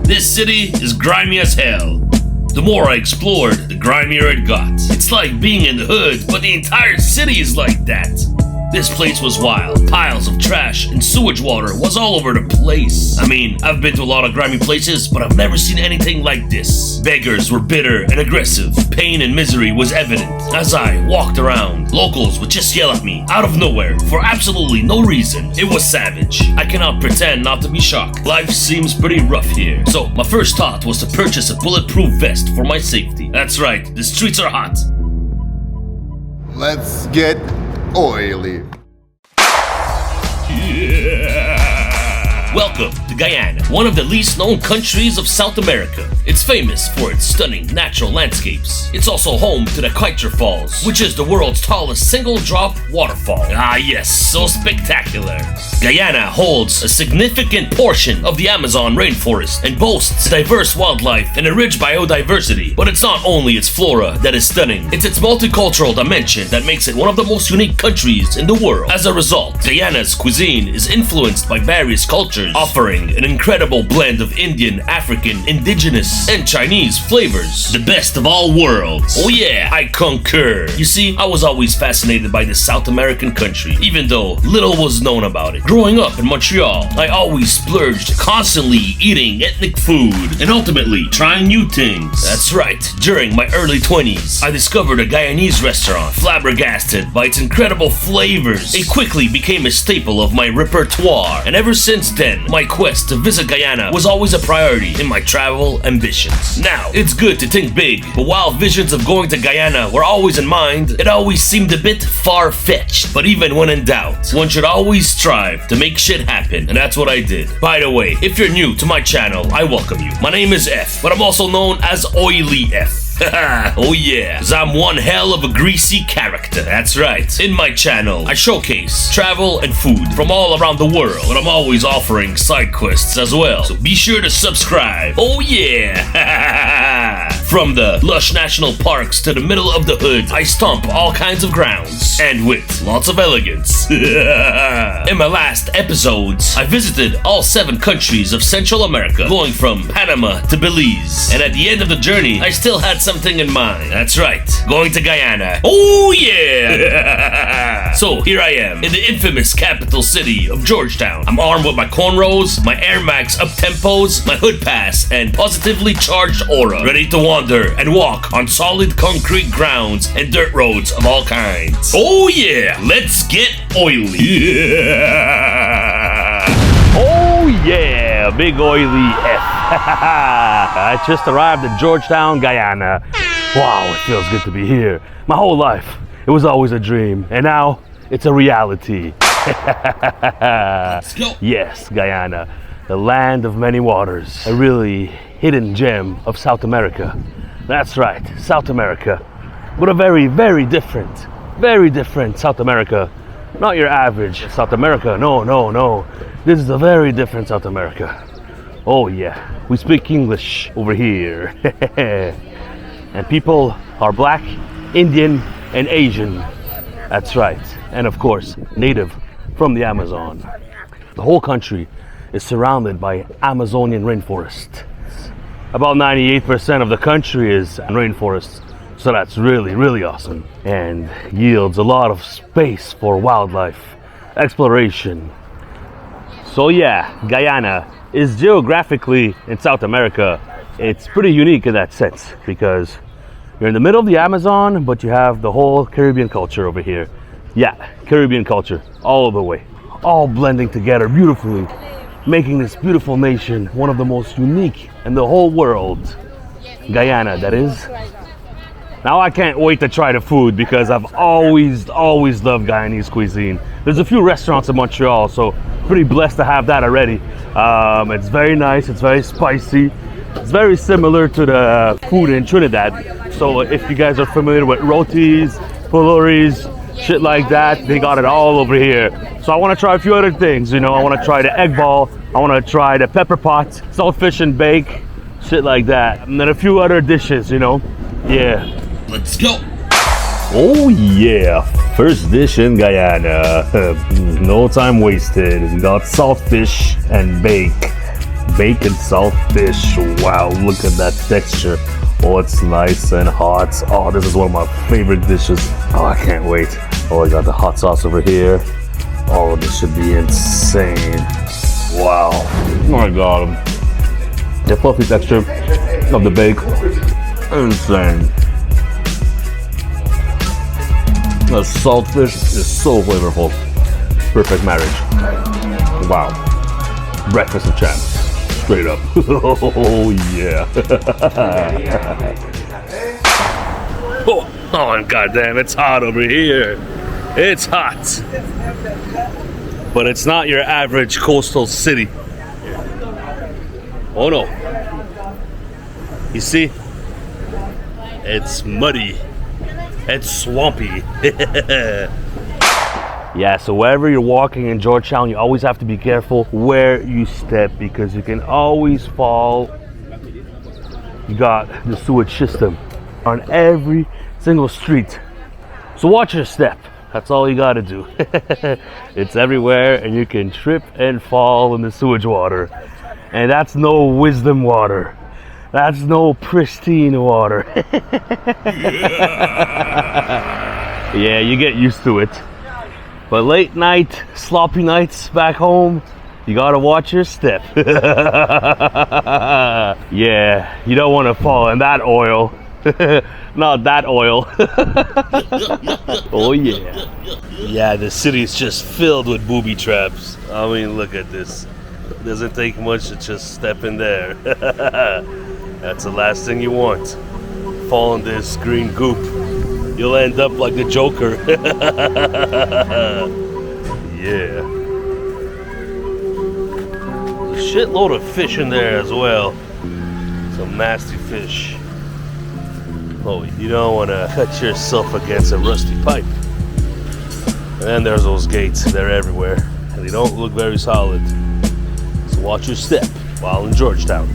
This city is grimy as hell. The more I explored, the grimier it got. It's like being in the hood, but the entire city is like that. This place was wild. Piles of trash and sewage water was all over the place. I mean, I've been to a lot of grimy places, but I've never seen anything like this. Beggars were bitter and aggressive. Pain and misery was evident. As I walked around, locals would just yell at me out of nowhere for absolutely no reason. It was savage. I cannot pretend not to be shocked. Life seems pretty rough here. So my first thought was to purchase a bulletproof vest for my safety. That's right, the streets are hot. Let's get oily. Welcome to Guyana, one of the least known countries of South America. It's famous for its stunning natural landscapes. It's also home to the Kaiser Falls, which is the world's tallest single-drop waterfall. Ah yes, so spectacular. Guyana holds a significant portion of the Amazon rainforest and boasts diverse wildlife and a rich biodiversity. But it's not only its flora that is stunning, it's its multicultural dimension that makes it one of the most unique countries in the world. As a result, Guyana's cuisine is influenced by various cultures, offering an incredible blend of Indian, African, indigenous, and Chinese flavors. The best of all worlds. Oh yeah, I concur. You see, I was always fascinated by this South American country, even though little was known about it. Growing up in Montreal, I always splurged, constantly eating ethnic food, and ultimately trying new things. That's right, during my early 20s, I discovered a Guyanese restaurant. Flabbergasted by its incredible flavors, it quickly became a staple of my repertoire, and ever since then, my quest to visit Guyana was always a priority in my travel ambitions. Now, it's good to think big, but while visions of going to Guyana were always in mind, it always seemed a bit far-fetched. But even when in doubt, one should always strive to make shit happen, and that's what I did. By the way, if you're new to my channel, I welcome you. My name is F, but I'm also known as Oily F. Oh yeah, 'cause I'm one hell of a greasy character. That's right. In my channel, I showcase travel and food from all around the world, but I'm always offering side quests as well. So be sure to subscribe. Oh yeah. From the lush national parks to the middle of the hood, I stomp all kinds of grounds, and with lots of elegance. In my last episodes, I visited all 7 countries of Central America, going from Panama to Belize. And at the end of the journey, I still had something in mind. That's right, going to Guyana. Oh yeah! So here I am, in the infamous capital city of Georgetown. I'm armed with my cornrows, my Air Max up-tempos, my hood pass, and positively charged aura, ready to wander and walk on solid concrete grounds and dirt roads of all kinds. Oh yeah, let's get oily. Yeah. Oh yeah, big oily F. I just arrived in Georgetown, Guyana. Wow, it feels good to be here. My whole life, it was always a dream, and now it's a reality. Let's go. Yes, Guyana, the land of many waters, a really hidden gem of South America. That's right, South America, but a very, very different South America. Not your average South America, no. This is a very different South America. Oh yeah, we speak English over here. And people are black, Indian, and Asian. That's right. And of course, native from the Amazon. The whole country is surrounded by Amazonian rainforest. About 98% of the country is rainforest. So that's really, really awesome. And yields a lot of space for wildlife exploration. So yeah, Guyana is geographically in South America. It's pretty unique in that sense because you're in the middle of the Amazon, but you have the whole Caribbean culture over here. Yeah, Caribbean culture all the way, all blending together beautifully, making this beautiful nation one of the most unique in the whole world. Guyana, that is. Now I can't wait to try the food because I've always loved Guyanese cuisine. There's a few restaurants in Montreal, so pretty blessed to have that already. It's very nice, it's very spicy. It's very similar to the food in Trinidad. So if you guys are familiar with rotis, poloris, shit like that, they got it all over here. So I want to try a few other things, you know. I want to try the egg ball, I want to try the PepperPot, saltfish and bake, shit like that. And then a few other dishes, you know. Yeah. Let's go. Oh yeah, first dish in Guyana. No time wasted. We got saltfish and bake. bacon salt fish. Wow, look at that texture. Oh, it's nice and hot. Oh, this is one of my favorite dishes. Oh, I can't wait. Oh, I got the hot sauce over here. Oh, this should be insane. Wow. Oh my God. The fluffy texture of the bacon. Insane. The saltfish is so flavorful. Perfect marriage. Wow. Breakfast of champs. Straight up. Oh yeah. Oh, and goddamn, it's hot over here. It's hot. But it's not your average coastal city. Oh no. You see? It's muddy. It's swampy. Yeah, so wherever you're walking in Georgetown, you always have to be careful where you step because you can always fall. You got the sewage system on every single street. So watch your step. That's all you gotta do. It's everywhere and you can trip and fall in the sewage water. And that's no wisdom water. That's no pristine water. Yeah, you get used to it. But late night, sloppy nights back home, you gotta watch your step. Yeah, you don't wanna fall in that oil. Not that oil. Oh yeah. Yeah, the city is just filled with booby traps. I mean, look at this. It doesn't take much to just step in there. That's the last thing you want. Fall in this green goop. You'll end up like the Joker. Yeah. There's a shitload of fish in there as well. Some nasty fish. Oh, you don't want to cut yourself against a rusty pipe. And then there's those gates. They're everywhere. And they don't look very solid. So watch your step while in Georgetown.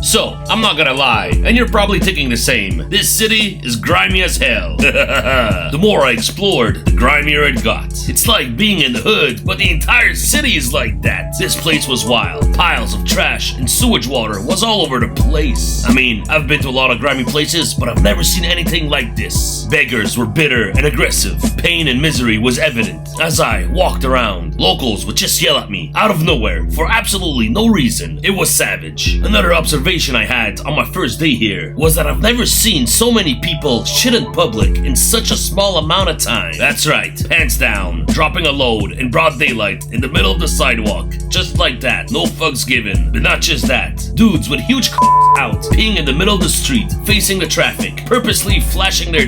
So, I'm not gonna lie, and you're probably thinking the same. This city is grimy as hell. The more I explored, the grimier it got. It's like being in the hood, but the entire city is like that. This place was wild. Piles of trash and sewage water was all over the place. I mean, I've been to a lot of grimy places, but I've never seen anything like this. Beggars were bitter and aggressive. Pain and misery was evident. As I walked around, locals would just yell at me, out of nowhere, for absolutely no reason. It was savage. Another observation I had on my first day here was that I've never seen so many people shit in public in such a small amount of time. That's right, hands down, dropping a load in broad daylight in the middle of the sidewalk. Just like that, no fucks given. But not just that, dudes with huge out, peeing in the middle of the street, facing the traffic, purposely flashing their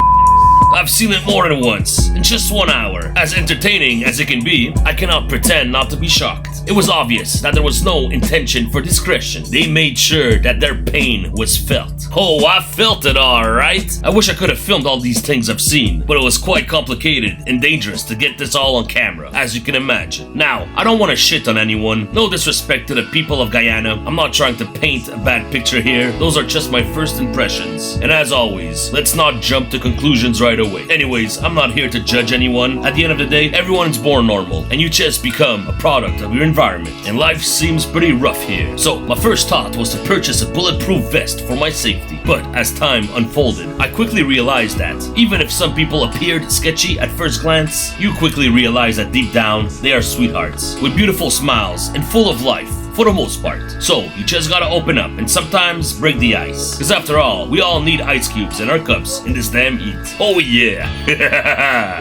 I've seen it more than once, in just 1 hour. As entertaining as it can be, I cannot pretend not to be shocked. It was obvious that there was no intention for discretion. They made sure that their pain was felt. Oh, I felt it alright. I wish I could have filmed all these things I've seen, but it was quite complicated and dangerous to get this all on camera, as you can imagine. Now, I don't want to shit on anyone. No disrespect to the people of Guyana. I'm not trying to paint a bad picture here. Those are just my first impressions. And as always, let's not jump to conclusions right away. Anyways, I'm not here to judge anyone. At the end of the day, everyone is born normal, and you just become a product of your environment. And life seems pretty rough here. So, my first thought was to purchase a bulletproof vest for my safety. But as time unfolded, I quickly realized that even if some people appeared sketchy at first glance, you quickly realize that deep down, they are sweethearts, with beautiful smiles and full of life. For the most part. So, you just gotta open up and sometimes break the ice. Cause after all, we all need ice cubes in our cups in this damn heat. Oh yeah!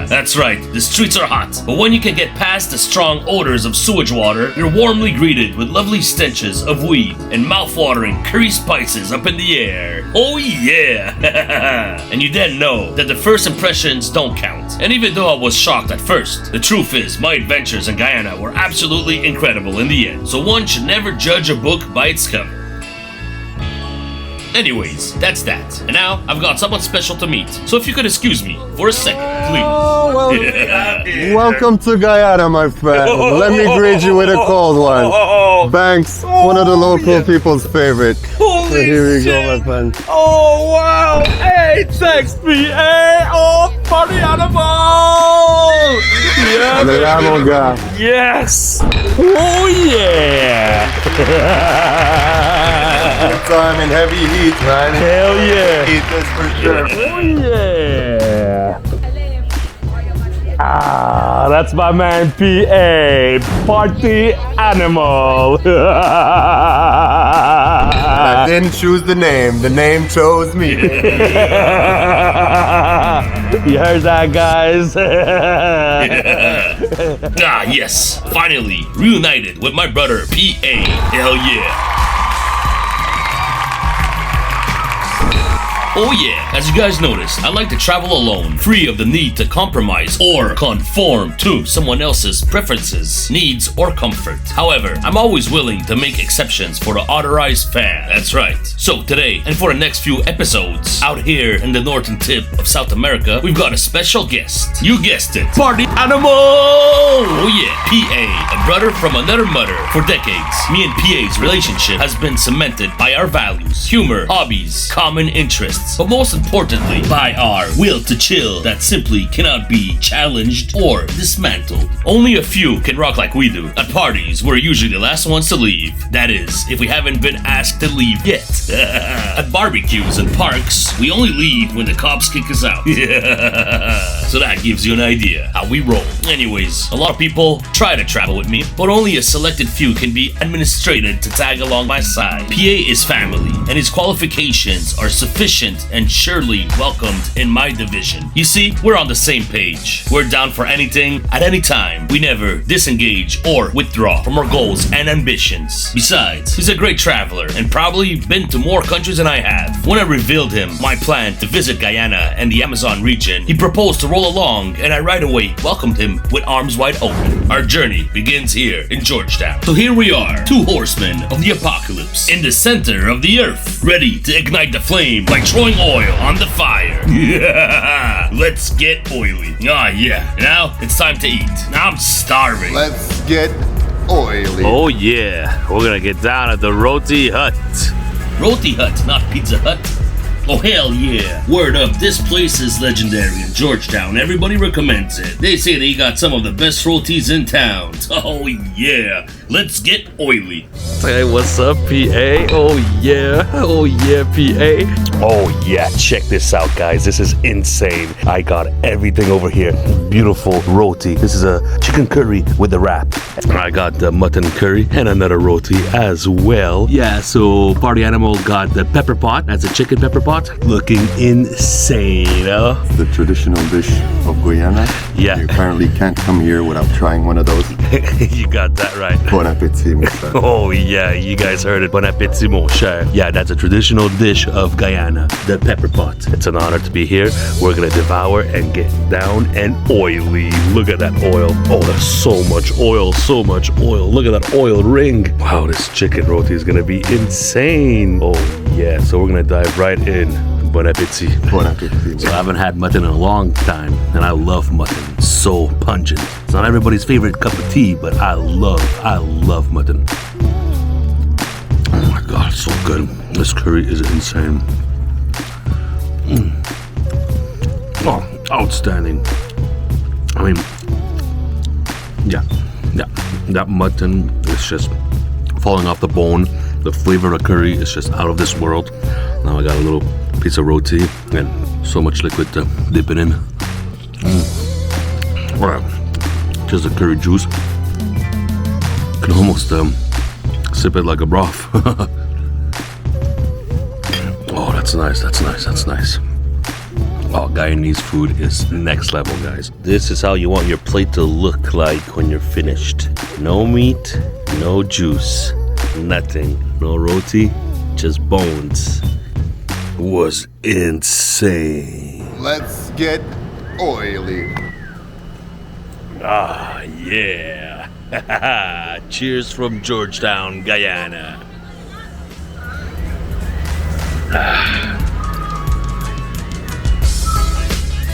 That's right, the streets are hot. But when you can get past the strong odors of sewage water, you're warmly greeted with lovely stenches of weed and mouth-watering curry spices up in the air. Oh yeah! And you then know that the first impressions don't count. And even though I was shocked at first, the truth is my adventures in Guyana were absolutely incredible in the end. So one should never judge a book by its cover. Anyways, that's that. And now, I've got someone special to meet. So if you could excuse me for a second, please. Oh, well, welcome to Guyana, my friend. Let me greet you with a cold one. Banks, one of the local people's favorite. So here we go, my friend. Oh wow! Hey, text me! Hey, oh, party animal! Yeah, The Ramo guy. yes! Oh yeah! So I'm in heavy heat, man. Hell yeah. Heat is for sure. Oh yeah. Ah, that's my man PA, party animal. I didn't choose the name chose me. You heard that, guys? Ah, yes. Finally, reunited with my brother, PA. Hell yeah. Oh yeah, as you guys noticed, I like to travel alone, free of the need to compromise or conform to someone else's preferences, needs, or comfort. However, I'm always willing to make exceptions for the authorized fan. That's right. So today, and for the next few episodes, out here in the northern tip of South America, we've got a special guest. You guessed it, party animal! Oh yeah, PA, a brother from another mother. For decades, me and PA's relationship has been cemented by our values, humor, hobbies, common interests, but most importantly, by our will to chill that simply cannot be challenged or dismantled. Only a few can rock like we do. At parties, we're usually the last ones to leave. That is, if we haven't been asked to leave yet. At barbecues and parks, we only leave when the cops kick us out. So that gives you an idea how we roll. Anyways, a lot of people try to travel with me, but only a selected few can be administrated to tag along my side. PA is family, and his qualifications are sufficient and surely welcomed in my division. You see, we're on the same page. We're down for anything at any time. We never disengage or withdraw from our goals and ambitions. Besides, he's a great traveler and probably been to more countries than I have. When I revealed him my plan to visit Guyana and the Amazon region, he proposed to roll along, and I right away welcomed him with arms wide open. Our journey begins here in Georgetown. So here we are, two horsemen of the apocalypse in the center of the earth, ready to ignite the flame like throwing oil on the fire. Yeah, let's get oily. Ah, yeah. Now it's time to eat. I'm starving. Let's get oily. Oh yeah, we're gonna get down at the Roti Hut. Roti Hut, not Pizza Hut. Oh hell yeah. Word up, this place is legendary in Georgetown. Everybody recommends it. They say they got some of the best rotis in town. Oh yeah. Let's get oily. Hey, what's up, PA? Oh yeah, PA. Oh yeah, check this out, guys. This is insane. I got everything over here. Beautiful roti. This is a chicken curry with a wrap. I got the mutton curry and another roti as well. Yeah, so party animal got the pepper pot. That's a chicken pepper pot. Looking insane, huh? The traditional dish of Guyana. Yeah. You apparently can't come here without trying one of those. You got that right. Bon appetit, my friend. Oh yeah, you guys heard it. Bon appétit, mon cher. Yeah, that's a traditional dish of Guyana, the pepper pot. It's an honor to be here. We're gonna devour and get down and oily. Look at that oil. Oh, there's so much oil, so much oil. Look at that oil ring. Wow, this chicken roti is gonna be insane. Oh yeah, so we're gonna dive right in. Bon appetit. Bon appetit. So I haven't had mutton in a long time, and I love mutton. So pungent. It's not everybody's favorite cup of tea, but I love mutton. Oh my god, so good. This curry is insane. Oh, outstanding. I mean, yeah. That mutton is just falling off the bone. The flavor of the curry is just out of this world. Now I got a little piece of roti and so much liquid to dip it in. Wow. Just the curry juice. You can almost sip it like a broth. Oh, that's nice. Oh, Guyanese food is next level, guys. This is how you want your plate to look like when you're finished. No meat, no juice, nothing. No roti, just bones. Was insane. Let's get oily. Ah, yeah. Cheers from Georgetown, Guyana.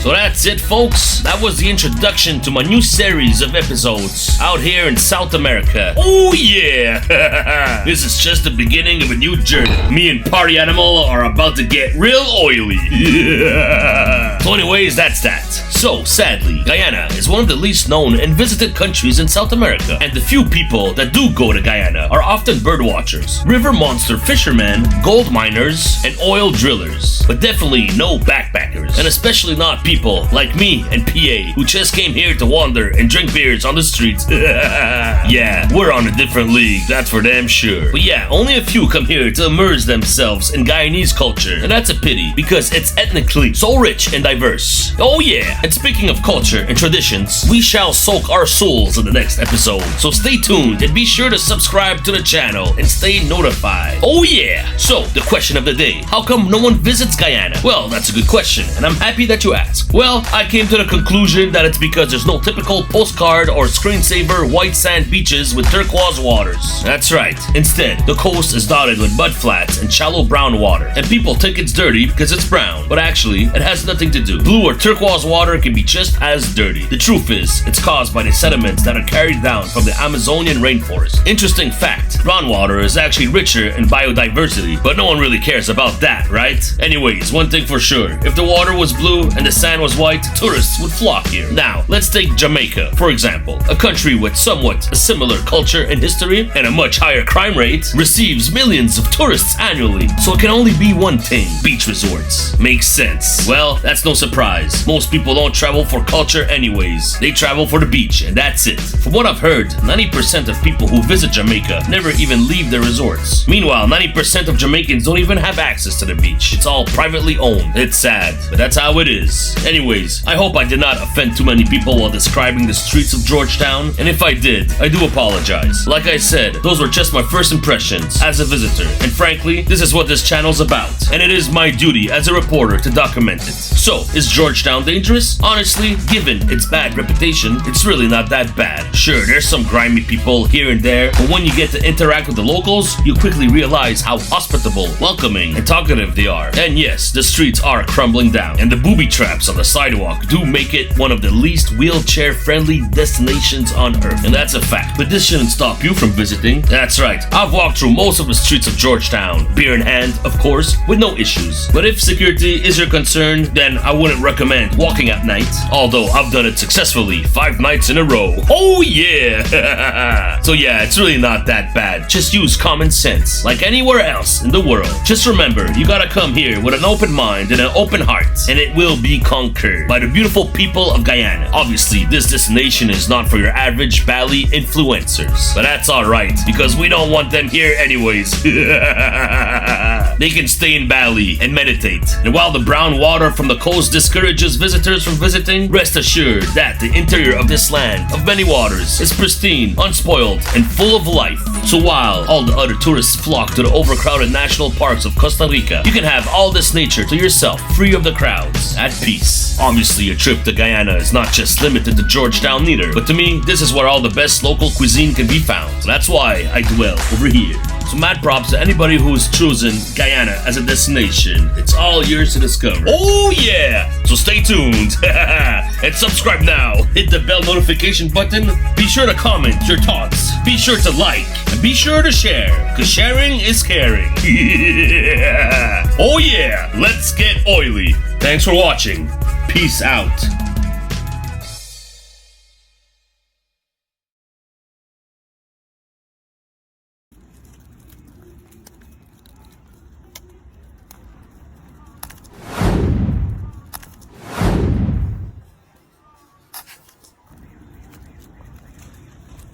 So So that's it, folks. That was the introduction to my new series of episodes out here in South America. Oh yeah! This is just the beginning of a new journey. Me and Party Animal are about to get real oily. Yeah. So anyways, that's that. So, sadly, Guyana is one of the least known and visited countries in South America, and the few people that do go to Guyana are often birdwatchers, river monster fishermen, gold miners, and oil drillers, but definitely no backpackers, and especially not people like me and PA who just came here to wander and drink beers on the streets. Yeah, we're on a different league, that's for damn sure. But yeah, only a few come here to immerse themselves in Guyanese culture, and that's a pity because it's ethnically so rich and diverse. Oh yeah! And speaking of culture and traditions, we shall soak our souls in the next episode. So stay tuned and be sure to subscribe to the channel and stay notified. Oh yeah! So, the question of the day, how come no one visits Guyana? Well, that's a good question, and I'm happy that you asked. Well, I came to the conclusion that it's because there's no typical postcard or screensaver white sand beaches with turquoise waters. That's right. Instead, the coast is dotted with mud flats and shallow brown water, and people think it's dirty because it's brown, but actually, it has nothing to do. Blue or turquoise water can be just as dirty. The truth is, it's caused by the sediments that are carried down from the Amazonian rainforest. Interesting fact, brown water is actually richer in biodiversity, but no one really cares about that, right? Anyways, one thing for sure, if the water was blue and the sand was white, tourists would flock here. Now, let's take Jamaica, for example. A country with somewhat a similar culture and history and a much higher crime rate receives millions of tourists annually, so it can only be one thing, beach resorts. Makes sense. Well, that's no surprise. Most people don't travel for culture anyways. They travel for the beach, and that's it. From what I've heard, 90% of people who visit Jamaica never even leave their resorts. Meanwhile, 90% of Jamaicans don't even have access to the beach. It's all privately owned. It's sad, but that's how it is. Anyways, I hope I did not offend too many people while describing the streets of Georgetown, and if I did, I do apologize. Like I said, those were just my first impressions as a visitor, and frankly, this is what this channel's about, and it is my duty as a reporter to document it. So, is Georgetown dangerous? Honestly, given its bad reputation, it's really not that bad. Sure, there's some grimy people here and there, but when you get to interact with the locals, you quickly realize how hospitable, welcoming, and talkative they are. And yes, the streets are crumbling down, and the booby traps on the sidewalk do make it one of the least wheelchair-friendly destinations on earth. And that's a fact, but this shouldn't stop you from visiting. That's right, I've walked through most of the streets of Georgetown, beer in hand, of course, with no issues. But if security is your concern, then I wouldn't recommend walking at night, although I've done it successfully 5 nights in a row. Oh yeah! So yeah, it's really not that bad. Just use common sense, like anywhere else in the world. Just remember, you gotta come here with an open mind and an open heart, and it will be conquered by the beautiful people of Guyana. Obviously, this destination is not for your average Bali influencers, but that's alright, because we don't want them here anyways. They can stay in Bali and meditate. And while the brown water from the coast discourages visitors from visiting, rest assured that the interior of this land of many waters is pristine, unspoiled, and full of life. So while all the other tourists flock to the overcrowded national parks of Costa Rica, you can have all this nature to yourself, free of the crowds, at peace. Obviously, a trip to Guyana is not just limited to Georgetown neither, but to me, this is where all the best local cuisine can be found. So that's why I dwell over here. So mad props to anybody who has chosen Guyana as a destination. It's all yours to discover. Oh yeah! So stay tuned and subscribe now. Hit the bell notification button. Be sure to comment your thoughts. Be sure to like and be sure to share, because sharing is caring. Yeah. Oh yeah! Let's get oily. Thanks for watching. Peace out.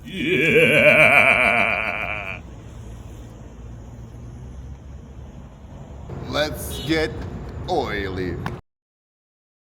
Yeah. Let's get oily.